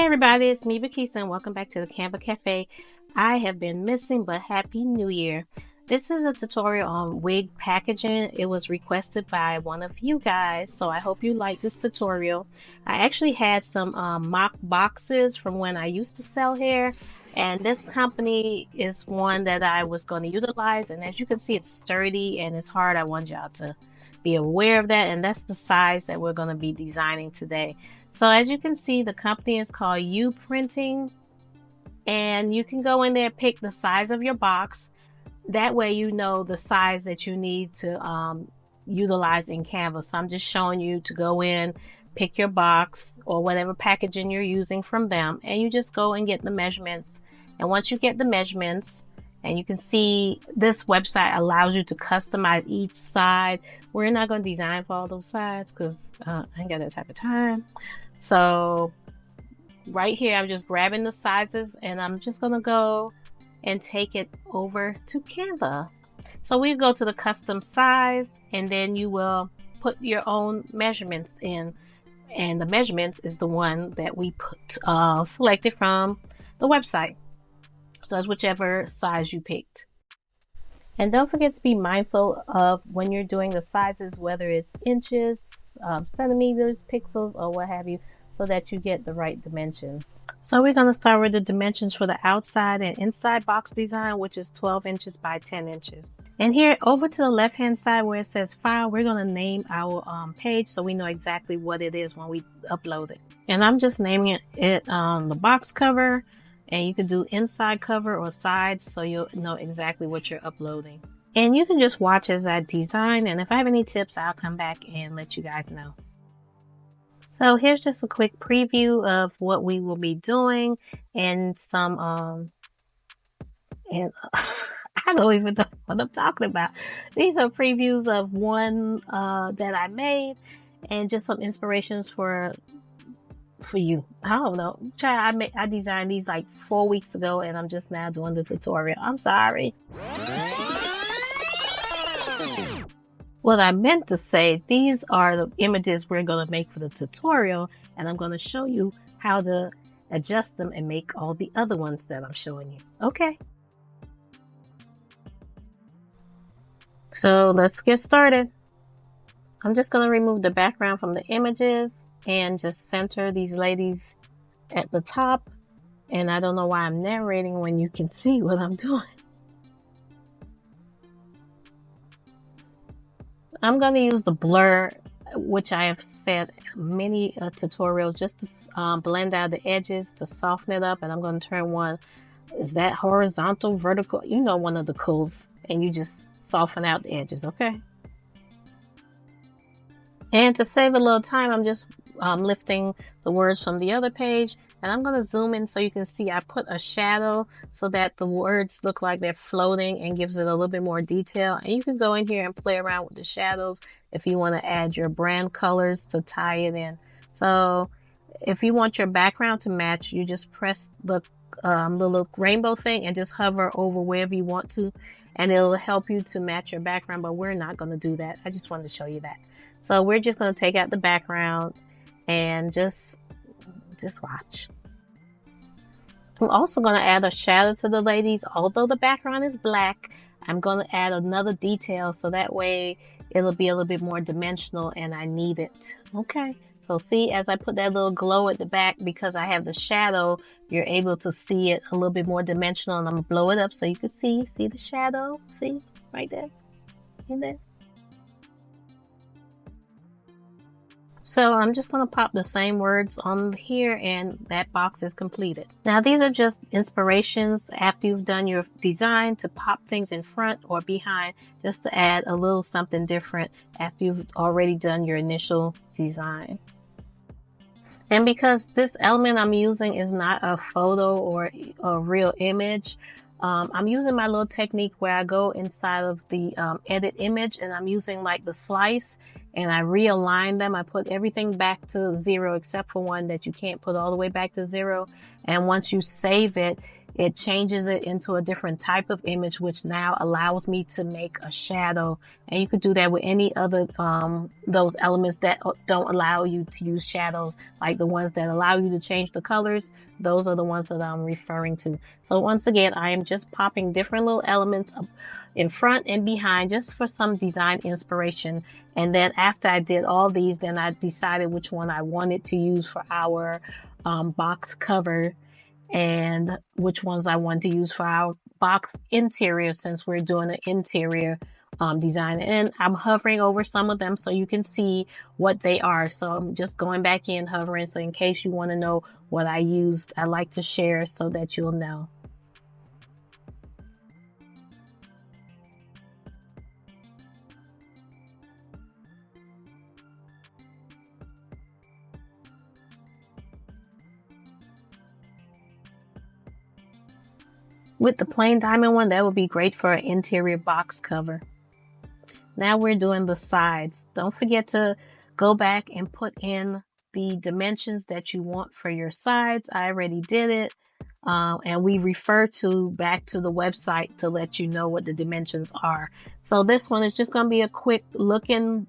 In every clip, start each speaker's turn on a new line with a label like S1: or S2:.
S1: Hey everybody, it's me, Bakisa, and welcome back to the Canva Cafe. I have been missing, but Happy New Year. This is a tutorial on wig packaging. It was requested by one of you guys, so I hope you like this tutorial. I actually had some mock boxes from when I used to sell hair, and this company is one that I was going to utilize, and as you can see, it's sturdy and it's hard. I want y'all to be aware of that, and that's the size that we're going to be designing today. So as you can see, the company is called UPrinting, and you can go in there, pick the size of your box. That way you know the size that you need to utilize in Canva. So I'm just showing you to go in, pick your box or whatever packaging you're using from them, and you just go and get the measurements. And once you get the measurements, and you can see this website allows you to customize each side. We're not going to design for all those sides because I ain't got that type of time. So right here, I'm just grabbing the sizes and I'm just going to go and take it over to Canva. So we go to the custom size, and then you will put your own measurements in. And the measurements is the one that we selected from the website. So it's whichever size you picked. And don't forget to be mindful of when you're doing the sizes, whether it's inches, centimeters, pixels, or what have you, so that you get the right dimensions. So we're going to start with the dimensions for the outside and inside box design, which is 12 inches by 10 inches. And here over to the left hand side where it says file, we're going to name our page so we know exactly what it is when we upload it. And I'm just naming it the box cover. And you can do inside cover or sides so you'll know exactly what you're uploading. And you can just watch as I design, and if I have any tips, I'll come back and let you guys know. So here's just a quick preview of what we will be doing, and some I don't even know what I'm talking about. These are previews of one that I made, and just some inspirations for you. I don't know. I designed these like 4 weeks ago, and I'm just now doing the tutorial. I'm sorry. What I meant to say, these are the images we're going to make for the tutorial, and I'm going to show you how to adjust them and make all the other ones that I'm showing you. Okay. So let's get started. I'm just going to remove the background from the images and just center these ladies at the top. And I don't know why I'm narrating when you can see what I'm doing. I'm going to use the blur, which I have said many tutorials, just to blend out the edges, to soften it up. And I'm going to turn one, is that horizontal, vertical? You know, one of the cools. And you just soften out the edges, okay? And to save a little time, I'm just lifting the words from the other page, and I'm going to zoom in so you can see I put a shadow so that the words look like they're floating and gives it a little bit more detail. And you can go in here and play around with the shadows if you want to add your brand colors to tie it in. So if you want your background to match, you just press the little rainbow thing and just hover over wherever you want to, and it'll help you to match your background, but we're not going to do that. I just wanted to show you that. So we're just going to take out the background and just watch. I'm also going to add a shadow to the ladies. Although the background is black, I'm going to add another detail so that way it'll be a little bit more dimensional, and I need it. Okay. So see, as I put that little glow at the back, because I have the shadow, you're able to see it a little bit more dimensional, and I'm going to blow it up so you can see the shadow. See right there, in there. So I'm just going to pop the same words on here, and that box is completed. Now these are just inspirations after you've done your design to pop things in front or behind, just to add a little something different after you've already done your initial design. And because this element I'm using is not a photo or a real image, I'm using my little technique where I go inside of the edit image, and I'm using like the slice, and I realign them. I put everything back to 0 except for one that you can't put all the way back to 0. And once you save it, it changes it into a different type of image, which now allows me to make a shadow. And you could do that with any other, those elements that don't allow you to use shadows, like the ones that allow you to change the colors. Those are the ones that I'm referring to. So once again, I am just popping different little elements up in front and behind just for some design inspiration. And then after I did all these, then I decided which one I wanted to use for our box cover, and which ones I want to use for our box interior, since we're doing an interior design. And I'm hovering over some of them so you can see what they are. So I'm just going back in, hovering. So in case you want to know what I used, I like to share so that you'll know. With the plain diamond one, that would be great for an interior box cover. Now we're doing the sides. Don't forget to go back and put in the dimensions that you want for your sides. I already did it. And we refer back to the website to let you know what the dimensions are. So this one is just going to be a quick look and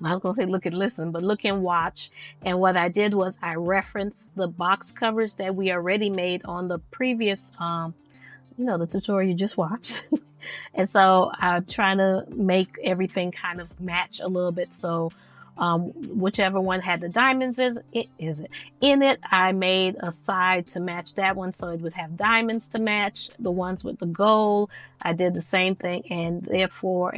S1: listen, but look and watch. And what I did was I referenced the box covers that we already made on the previous, the tutorial you just watched. And so I'm trying to make everything kind of match a little bit. So whichever one had the diamonds in it, I made a side to match that one, so it would have diamonds to match the ones with the gold. I did the same thing, and therefore.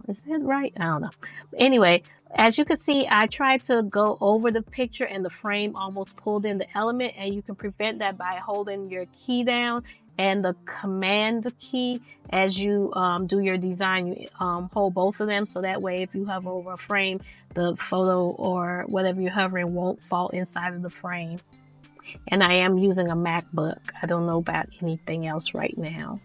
S1: Is that right? I don't know. Anyway, as you can see, I tried to go over the picture and the frame almost pulled in the element, and you can prevent that by holding your key down and the command key as you do your design. You hold both of them, so that way if you hover over a frame, the photo or whatever you're hovering won't fall inside of the frame. And I am using a MacBook. I don't know about anything else right now.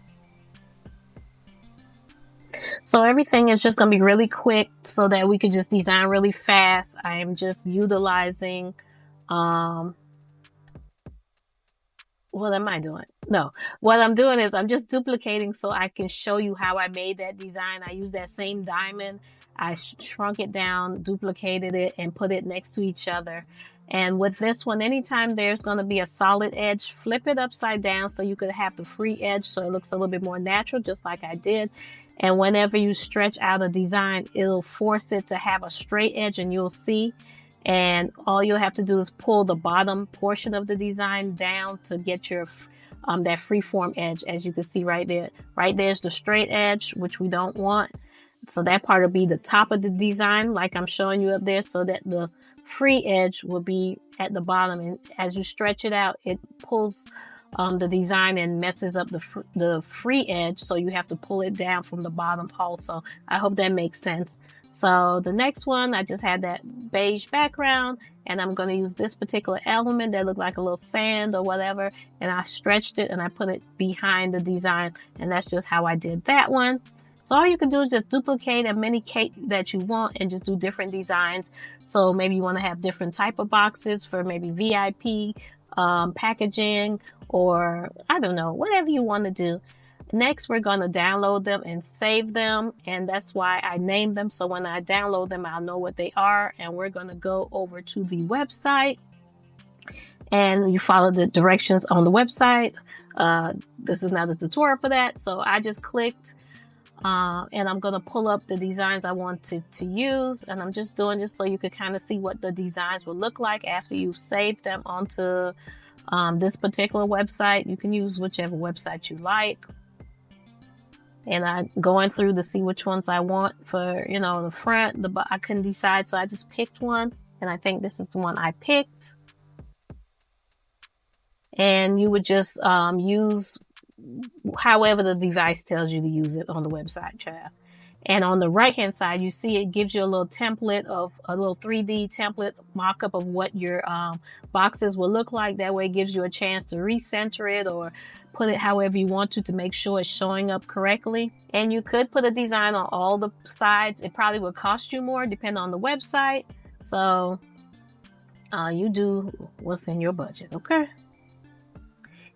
S1: So everything is just going to be really quick so that we could just design really fast. I am just utilizing, what am I doing? No, what I'm doing is I'm just duplicating so I can show you how I made that design. I used that same diamond. I shrunk it down, duplicated it, and put it next to each other. And with this one, anytime there's going to be a solid edge, flip it upside down so you could have the free edge so it looks a little bit more natural, just like I did. And whenever you stretch out a design, it'll force it to have a straight edge, and you'll see. And all you'll have to do is pull the bottom portion of the design down to get your that freeform edge, as you can see right there. Right there's the straight edge, which we don't want. So that part will be the top of the design, like I'm showing you up there, so that the free edge will be at the bottom. And as you stretch it out, it pulls the design and messes up the free edge, so you have to pull it down from the bottom also. I hope that makes sense. So the next one, I just had that beige background, and I'm going to use this particular element that looked like a little sand or whatever, and I stretched it and I put it behind the design, and that's just how I did that one. So all you can do is just duplicate as many cake that you want and just do different designs. So maybe you want to have different type of boxes for maybe VIP packaging, or I don't know, whatever you want to do. Next, we're going to download them and save them, and that's why I named them. So when I download them, I'll know what they are. And we're going to go over to the website, and you follow the directions on the website. This is not a tutorial for that, so I just clicked and I'm going to pull up the designs I wanted to use, and I'm just doing this so you could kind of see what the designs will look like after you've saved them onto this particular website. You can use whichever website you like. And I'm going through to see which ones I want for, the front. I couldn't decide, so I just picked one. And I think this is the one I picked. And you would just use however the device tells you to use it on the website, child. And on the right hand side, you see it gives you a little template of a little 3D template mock-up of what your boxes will look like. That way it gives you a chance to recenter it or put it however you want to make sure it's showing up correctly. And you could put a design on all the sides. It probably would cost you more depending on the website. So you do what's in your budget, okay?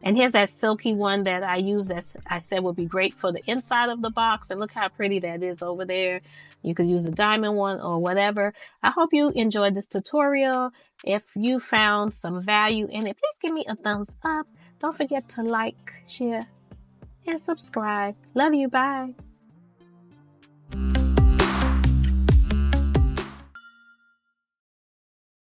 S1: And here's that silky one that I used that I said would be great for the inside of the box. And look how pretty that is over there. You could use the diamond one or whatever. I hope you enjoyed this tutorial. If you found some value in it, please give me a thumbs up. Don't forget to like, share, and subscribe. Love you. Bye.